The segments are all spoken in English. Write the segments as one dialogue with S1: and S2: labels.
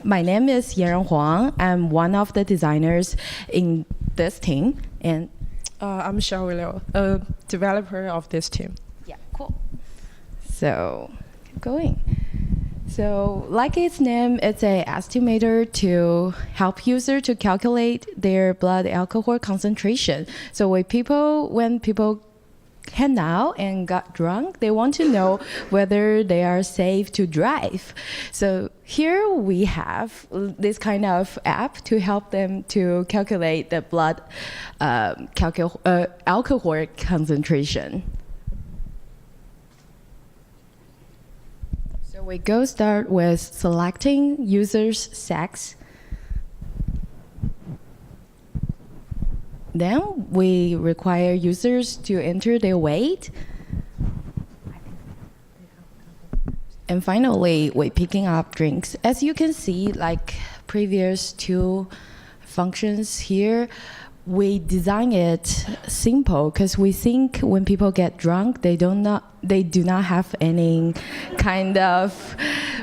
S1: My name is Yaron Huang. I'm one of the designers in this team. And
S2: I'm Xiao Liu, a developer of this team.
S1: yeah, cool. So, keep going. So, like its name, it's a estimator to help user to calculate their blood alcohol concentration. So, when people hang out and got drunk, they want to know whether they are safe to drive. So here we have this kind of app to help them to calculate the blood alcohol concentration. So we go start with selecting user's sex. Then we require users to enter their weight. And finally, we're picking up drinks. As you can see, like previous two functions here, we design it simple because we think when people get drunk, they do not have any kind of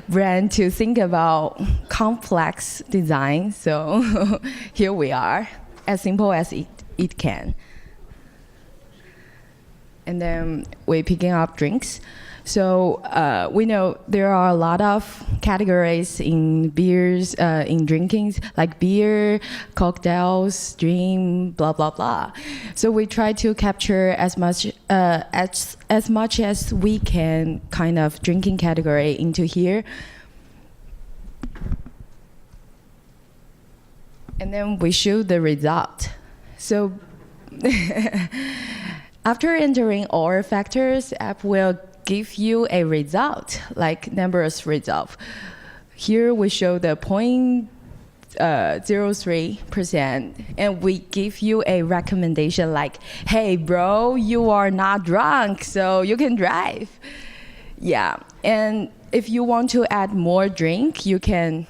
S1: brain to think about complex design. So here we are, as simple as it can. And then we're picking up drinks. So we know there are a lot of categories in beers, in drinkings, like beer, cocktails, dream, blah, blah, blah. So we try to capture as much as we can kind of drinking category into here. And then we show the result. So after entering all factors, app will give you a result, like numbers result. Here we show the 0.03%, and we give you a recommendation like, hey bro, you are not drunk, so you can drive. Yeah, and if you want to add more drink, you can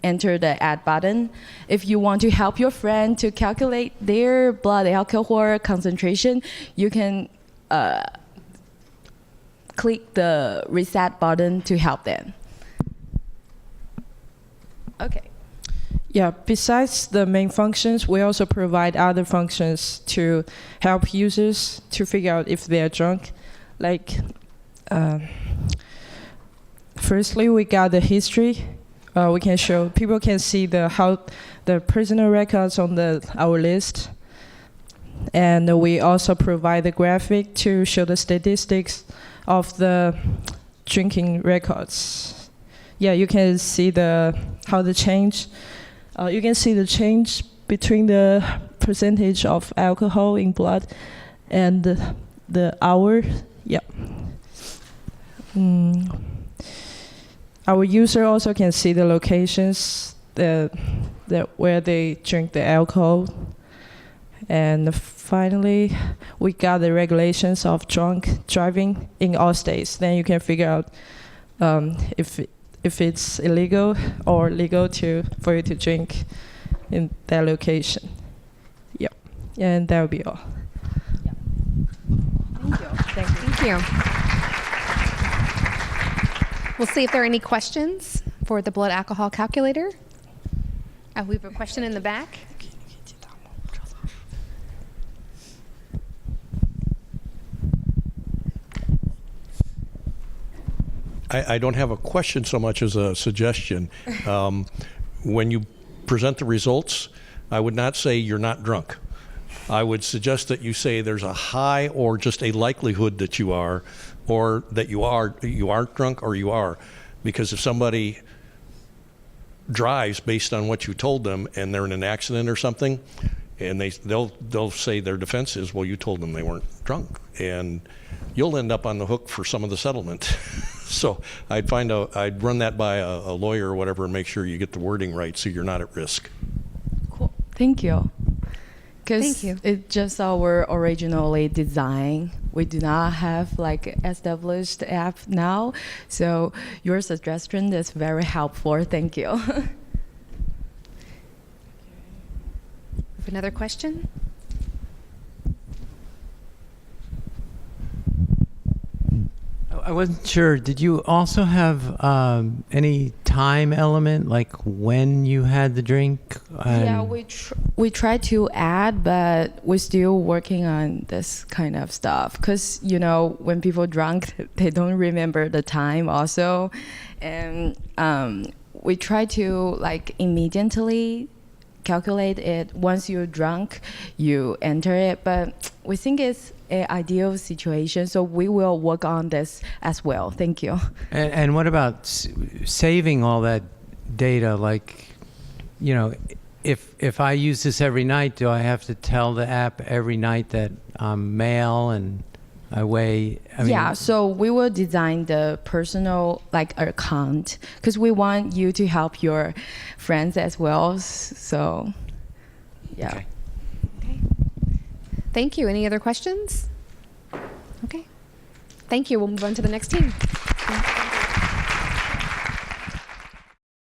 S1: enter the add button. If you want to help your friend to calculate their blood alcohol concentration, you can click the reset button to help them. Okay.
S2: Yeah, besides the main functions, we also provide other functions to help users to figure out if they are drunk. Like, firstly, we got the history. We can show, people can see how the personal records on our list. And we also provide the graphic to show the statistics of the drinking records. Yeah, you can see how the change. You can see the change between the percentage of alcohol in blood and the hour. Yeah. Our user also can see the locations where they drink the alcohol. And finally, we got the regulations of drunk driving in all states. Then you can figure out if it's illegal or legal for you to drink in that location. Yep, and that will be all.
S1: Yeah. Thank you.
S3: Thank you. We'll see if there are any questions for the blood alcohol calculator. We have a question in the back.
S4: I don't have a question so much as a suggestion. When you present the results, I would not say you're not drunk. I would suggest that you say there's a high or just a likelihood that you are, or that you aren't drunk or you are. Because if somebody drives based on what you told them and they're in an accident or something, and they'll say their defense is, well, you told them they weren't drunk, and you'll end up on the hook for some of the settlement. So I'd run that by a lawyer or whatever and make sure you get the wording right so you're not at risk.
S1: Cool. Thank you.
S3: Thank you.
S1: It's just our originally design. We do not have like established app now. So your suggestion is very helpful. Thank you.
S3: Another question?
S5: I wasn't sure. Did you also have any time element, like when you had the drink?
S1: Yeah, we try to add, but we're still working on this kind of stuff. Because, you know, when people drunk, they don't remember the time also. And we try to, like, immediately calculate it. Once you're drunk, you enter it. But we think it's an ideal situation, so we will work on this as well. Thank you.
S5: And what about saving all that data? Like, you know, if I use this every night, do I have to tell the app every night that I'm male and I weigh? I mean,
S1: Yeah, so we will design the personal like account because we want you to help your friends as well. So, yeah.
S5: Okay.
S3: Okay. Thank you. Any other questions? Okay. Thank you. We'll move on to the next team.